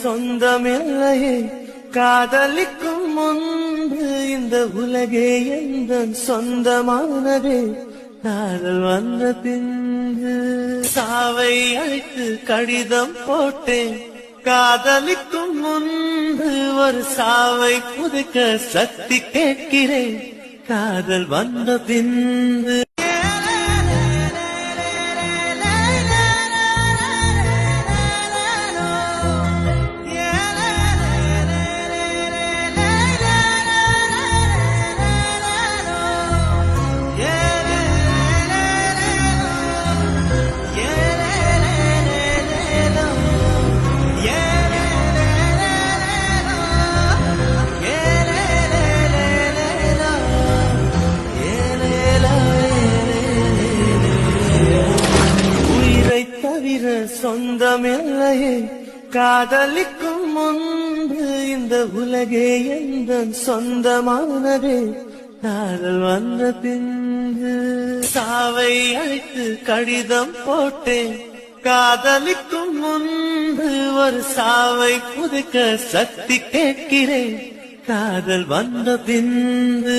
சொந்தமில்லையே காதலிக்கும் முன்பு இந்த உலகே எந்தன் சொந்தமானதே காதல் வந்த பின்பு சாவை அழைத்து கடிதம் போட்டேன் காதலிக்கும் முன்பு ஒரு சாவை புதைக்க சக்தி கேட்கிறேன் காதல் வந்த பின்பு சொந்தமில்லையே காதலிக்கும் முன்பு இந்த உலகே எந்தன் சொந்தமானதே காதல் வந்த பின்பு சாவை அழைத்து கடிதம் போட்டேன் காதலிக்கும் முன்பு ஒரு சாவை புதைக்க சக்தி கேட்கிறேன் காதல் வந்த பின்பு